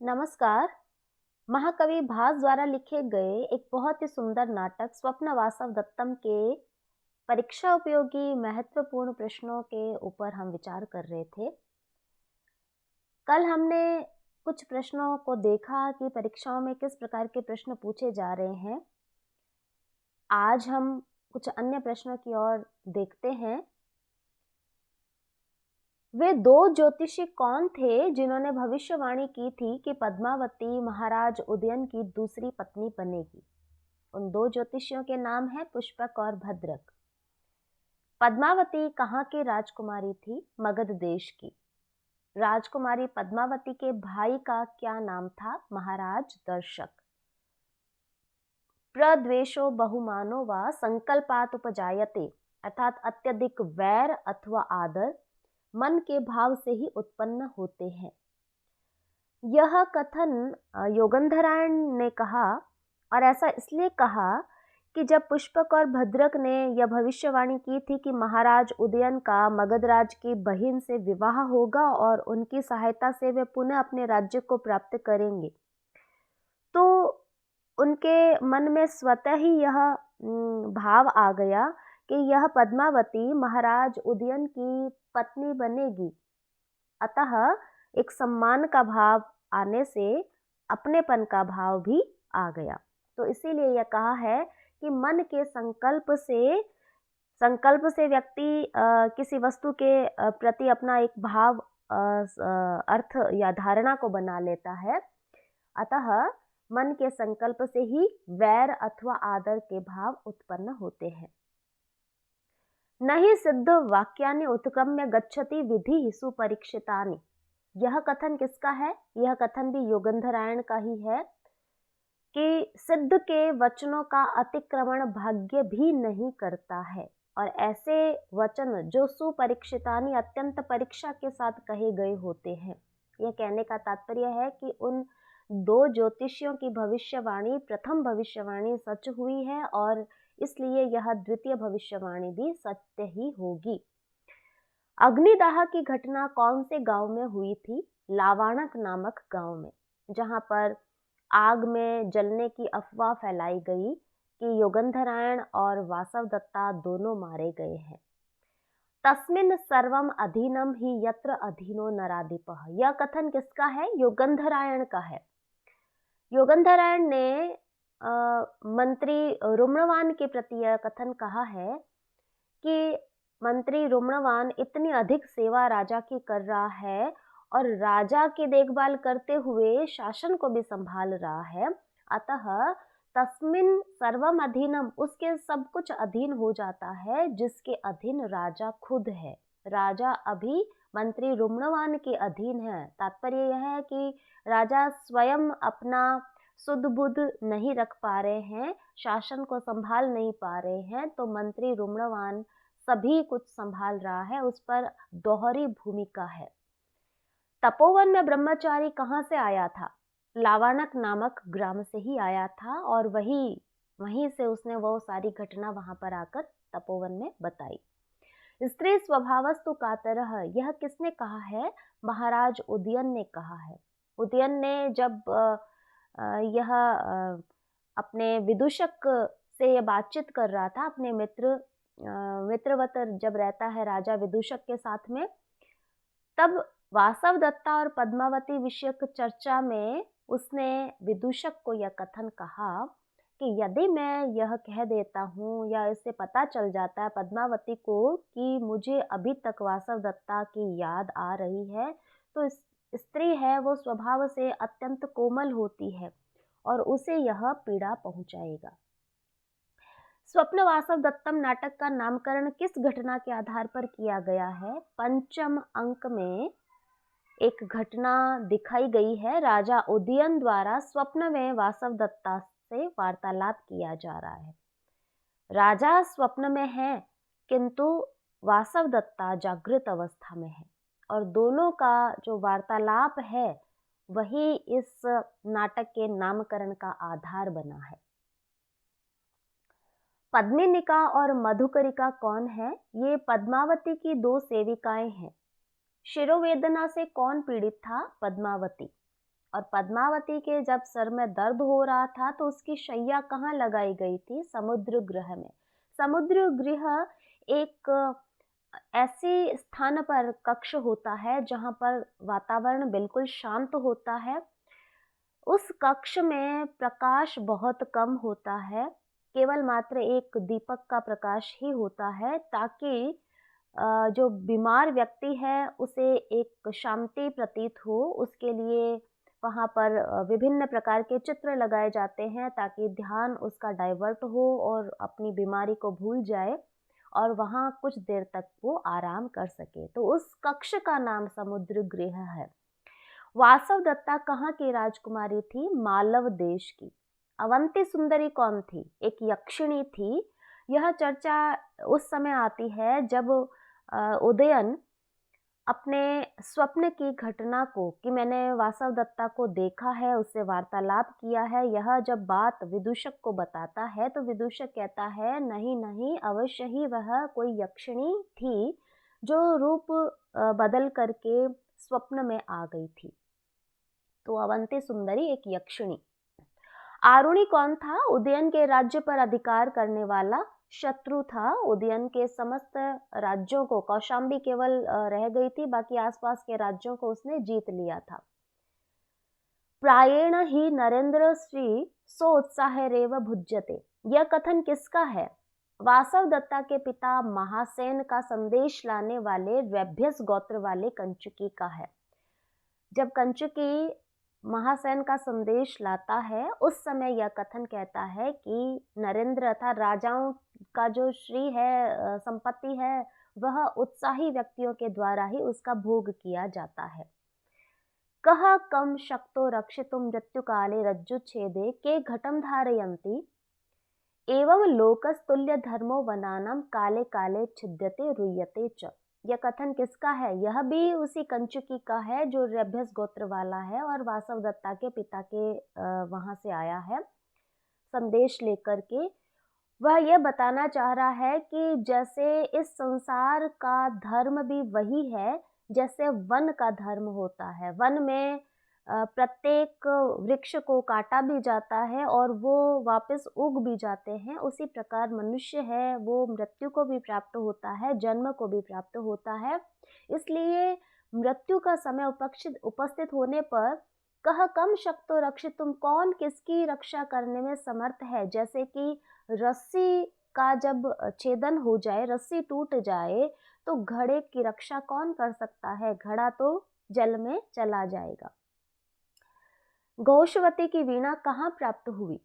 नमस्कार। महाकवि भास द्वारा लिखे गए एक बहुत ही सुंदर नाटक स्वप्न वासव दत्तम के परीक्षा उपयोगी महत्वपूर्ण प्रश्नों के ऊपर हम विचार कर रहे थे। कल हमने कुछ प्रश्नों को देखा कि परीक्षाओं में किस प्रकार के प्रश्न पूछे जा रहे हैं। आज हम कुछ अन्य प्रश्नों की ओर देखते हैं। वे दो ज्योतिषी कौन थे जिन्होंने भविष्यवाणी की थी कि पद्मावती महाराज उदयन की दूसरी पत्नी बनेगी? उन दो ज्योतिषियों के नाम हैं पुष्पक और भद्रक। पद्मावती कहाँ की राजकुमारी थी? मगध देश की। राजकुमारी पद्मावती के भाई का क्या नाम था? महाराज दर्शक। प्रद्वेषो बहुमानो वा संकल्पात उपजायते, अर्थात अत्यधिक वैर अथवा आदर मन के भाव से ही उत्पन्न होते हैं। यह कथन योगंधरायण ने कहा, और ऐसा इसलिए कहा कि जब पुष्पक और भद्रक ने यह भविष्यवाणी की थी कि महाराज उदयन का मगधराज की बहन से विवाह होगा और उनकी सहायता से वे पुनः अपने राज्य को प्राप्त करेंगे, तो उनके मन में स्वतः ही यह भाव आ गया कि यह पद्मावती महाराज उदयन की पत्नी बनेगी। अतः एक सम्मान का भाव आने से अपनेपन का भाव भी आ गया। तो इसीलिए यह कहा है कि मन के संकल्प से व्यक्ति किसी वस्तु के प्रति अपना एक भाव अर्थ या धारणा को बना लेता है। अतः मन के संकल्प से ही वैर अथवा आदर के भाव उत्पन्न होते हैं। नहि सिद्ध वाक्यानि उत्क्रम्य गच्छति विधि सुपरीक्षितानि। यह कथन किसका है? यह कथन भी योगंधरायण का ही है कि सिद्ध के वचनों का अतिक्रमण भाग्य भी नहीं करता है, और ऐसे वचन जो सुपरीक्षितानि अत्यंत परीक्षा के साथ कहे गए होते हैं। यह कहने का तात्पर्य है कि उन दो ज्योतिषियों की भविष्यवाणी, प्रथम भविष्यवाणी सच हुई है और इसलिए यह द्वितीय भविष्यवाणी भी सत्य ही होगी। अग्निदाह की घटना कौन से गांव में हुई थी? लावाणक नामक गांव में, जहां पर आग में जलने की अफवाह फैलाई गई कि योगंधरायण और वासवदत्ता दोनों मारे गए हैं। तस्मिन् सर्वम अधीनम ही यत्र अधीनो नराधिपः। यह कथन किसका है? योगंधरायण का है। योगंधरायण ने मंत्री रुम्णवान के प्रति यह कथन कहा है कि मंत्री रुम्णवान इतनी अधिक सेवा राजा की कर रहा है और राजा की देखभाल करते हुए शासन को भी संभाल रहा है। अतः तस्मिन सर्वम अधीनम, उसके सब कुछ अधीन हो जाता है जिसके अधीन राजा खुद है। राजा अभी मंत्री रुम्णवान के अधीन है। तात्पर्य यह है कि राजा स्वयं अपना सुध बुध नहीं रख पा रहे हैं, शासन को संभाल नहीं पा रहे हैं, तो मंत्री रुम्णवान सभी कुछ संभाल रहा है, उस पर दोहरी भूमिका है। तपोवन में ब्रह्मचारी कहाँ से आया था? लावाणक नामक ग्राम से ही आया था, और वहीं से उसने वो सारी घटना वहां पर आकर तपोवन में बताई। स्त्री स्वभावस्तु कातरः, यह किसने कहा है? महाराज उदयन ने कहा है। उदयन ने जब यह अपने विदूषक से यह बातचीत कर रहा था, अपने मित्रवत जब रहता है राजा विदूषक के साथ में, तब वासवदत्ता और पद्मावती विषयक चर्चा में उसने विदूषक को यह कथन कहा कि यदि मैं यह कह देता हूँ या इससे पता चल जाता है पद्मावती को कि मुझे अभी तक वासवदत्ता की याद आ रही है, तो स्त्री है वो स्वभाव से अत्यंत कोमल होती है और उसे यह पीड़ा पहुंचाएगा। स्वप्न वासवदत्तम नाटक का नामकरण किस घटना के आधार पर किया गया है? पंचम अंक में एक घटना दिखाई गई है। राजा उदयन द्वारा स्वप्न में वासवदत्ता से वार्तालाप किया जा रहा है। राजा स्वप्न में है किंतु वासवदत्ता जागृत अवस्था में है, और दोनों का जो वार्तालाप है वही इस नाटक के नामकरण का आधार बना है। पद्मिनिका और मधुकरिका कौन है? ये पद्मावती की दो सेविकाएं हैं। शिरोवेदना से कौन पीड़ित था? पद्मावती। और पद्मावती के जब सर में दर्द हो रहा था तो उसकी शैया कहाँ लगाई गई थी? समुद्र गृह में। समुद्र गृह एक ऐसे स्थान पर कक्ष होता है जहाँ पर वातावरण बिल्कुल शांत होता है। उस कक्ष में प्रकाश बहुत कम होता है, केवल मात्र एक दीपक का प्रकाश ही होता है, ताकि जो बीमार व्यक्ति है उसे एक शांति प्रतीत हो। उसके लिए वहाँ पर विभिन्न प्रकार के चित्र लगाए जाते हैं ताकि ध्यान उसका डाइवर्ट हो और अपनी बीमारी को भूल जाए और वहाँ कुछ देर तक वो आराम कर सके। तो उस कक्ष का नाम समुद्र गृह है। वासव दत्ता कहाँ की राजकुमारी थी? मालव देश की। अवंती सुंदरी कौन थी? एक यक्षिणी थी। यह चर्चा उस समय आती है जब उदयन अपने स्वप्न की घटना को, कि मैंने वासव दत्ता को देखा है, उससे वार्तालाप किया है, यह जब बात विदूषक को बताता है तो विदूषक कहता है नहीं नहीं, अवश्य ही वह कोई यक्षिणी थी जो रूप बदल करके स्वप्न में आ गई थी। तो अवंती सुंदरी एक यक्षिणी। आरुणि कौन था? उदयन के राज्य पर अधिकार करने वाला शत्रु था। उदयन के समस्त राज्यों को, कौशाम्बी केवल रह गई थी, बाकी आसपास के राज्यों को उसने जीत लिया था। प्रायेण ही नरेंद्र श्री सो उत्साहेरेव भुज्यते। यह कथन किसका है? वासव दत्ता के पिता महासेन का संदेश लाने वाले रैभ्यस गोत्र वाले कंचुकी का है। जब कंचुकी महासेन का संदेश लाता है उस समय यह कथन कहता है कि नरेंद्र अर्थात राजाओं का जो श्री है, संपत्ति है, वह उत्साही व्यक्तियों के द्वारा ही उसका भोग किया जाता है। कह कम शक्तो रक्षितुम मृत्यु काले रज्जु छेदे के घटम धारयन्ति एवं लोकस्तुल्य धर्मो वनानाम काले काले छिद्यते रुयते च। यह कथन किसका है? यह भी उसी कंचुकी का है जो रैभ्यस गोत्र वाला है और वासव दत्ता के पिता के वहां से आया है संदेश लेकर के। वह यह बताना चाह रहा है कि जैसे इस संसार का धर्म भी वही है जैसे वन का धर्म होता है। वन में प्रत्येक वृक्ष को काटा भी जाता है और वो वापस उग भी जाते हैं। उसी प्रकार मनुष्य है, वो मृत्यु को भी प्राप्त होता है, जन्म को भी प्राप्त होता है। इसलिए मृत्यु का समय उपस्थित होने पर कह कम शक्तो रक्षितुम, कौन किसकी रक्षा करने में समर्थ है। जैसे कि रस्सी का जब छेदन हो जाए, रस्सी टूट जाए, तो घड़े की रक्षा कौन कर सकता है? घड़ा तो जल में चला जाएगा। घोषवती की वीणा कहाँ प्राप्त हुई?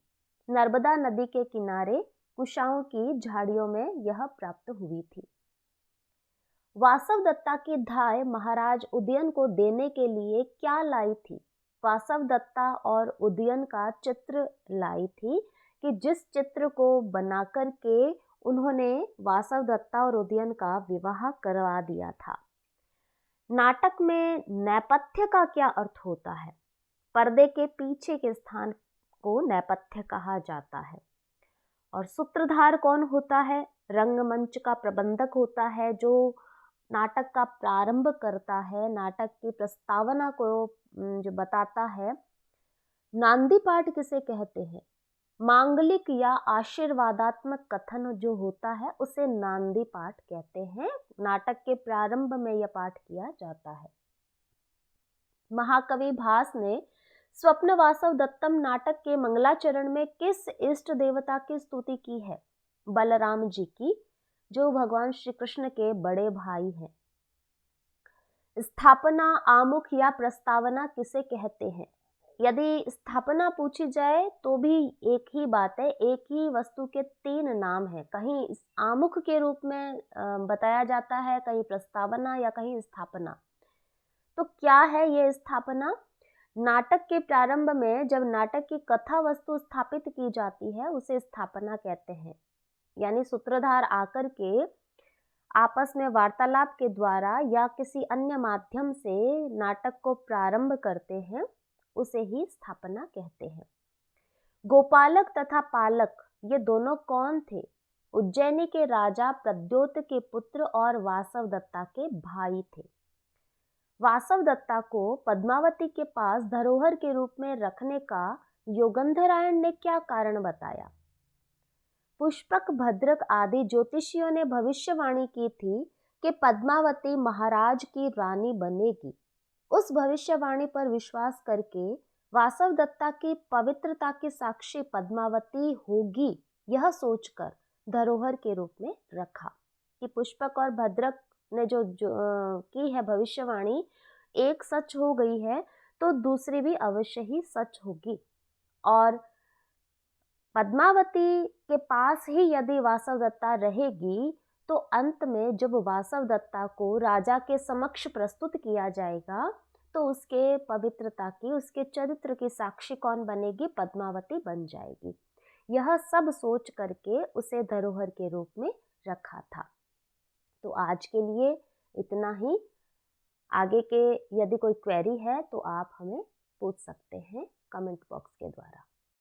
नर्मदा नदी के किनारे कुशाओं की झाड़ियों में यह प्राप्त हुई थी। वासव दत्ता की धाय महाराज उदयन को देने के लिए क्या लाई थी? वासव दत्ता और उदयन का चित्र लाई थी कि जिस चित्र को बना करके उन्होंने वासव दत्ता और उदयन का विवाह करवा दिया था। नाटक में नेपथ्य का क्या अर्थ होता है? पर्दे के पीछे के स्थान को नेपथ्य कहा जाता है। और सूत्रधार कौन होता है? रंगमंच का प्रबंधक होता है जो नाटक का प्रारंभ करता है, नाटक की प्रस्तावना को जो बताता है। नांदी पाठ किसे कहते हैं? मांगलिक या आशीर्वादात्मक कथन जो होता है उसे नांदी पाठ कहते हैं। नाटक के प्रारंभ में यह पाठ किया जाता है। महाकवि भास ने स्वप्न वासव दत्तम नाटक के मंगलाचरण में किस इष्ट देवता की स्तुति की है? बलराम जी की, जो भगवान श्री कृष्ण के बड़े भाई हैं। स्थापना, आमुख या प्रस्तावना किसे कहते हैं? यदि स्थापना पूछी जाए तो भी एक ही बात है, एक ही वस्तु के तीन नाम हैं। कहीं आमुख के रूप में बताया जाता है, कहीं प्रस्तावना या कहीं स्थापना। तो क्या है ये स्थापना? नाटक के प्रारंभ में जब नाटक की कथा वस्तु स्थापित की जाती है उसे स्थापना कहते हैं। यानी सूत्रधार आकर के आपस में वार्तालाप के द्वारा या किसी अन्य माध्यम से नाटक को प्रारंभ करते हैं, उसे ही स्थापना कहते हैं। गोपालक तथा पालक ये दोनों कौन थे? उज्जैनी के राजा प्रद्योत के पुत्र और वासव दत्ता के भाई थे। वासवदत्ता को पद्मावती के पास धरोहर के रूप में रखने का योगंधरायण ने क्या कारण बताया? पुष्पक, भद्रक आदि ज्योतिषियों ने भविष्यवाणी की थी कि पद्मावती महाराज की रानी बनेगी। उस भविष्यवाणी पर विश्वास करके वासवदत्ता की पवित्रता की साक्षी पद्मावती होगी, यह सोचकर धरोहर के रूप में रखा। कि पुष्पक और भद्रक ने जो की है भविष्यवाणी, एक सच हो गई है तो दूसरी भी अवश्य ही सच होगी। और पद्मावती के पास ही यदि वासवदत्ता रहेगी तो अंत में जब वासवदत्ता को राजा के समक्ष प्रस्तुत किया जाएगा तो उसके पवित्रता की, उसके चरित्र की साक्षी कौन बनेगी? पद्मावती बन जाएगी। यह सब सोच करके उसे धरोहर के रूप में रखा था। तो आज के लिए इतना ही। आगे के यदि कोई क्वेरी है तो आप हमें पूछ सकते हैं कमेंट बॉक्स के द्वारा।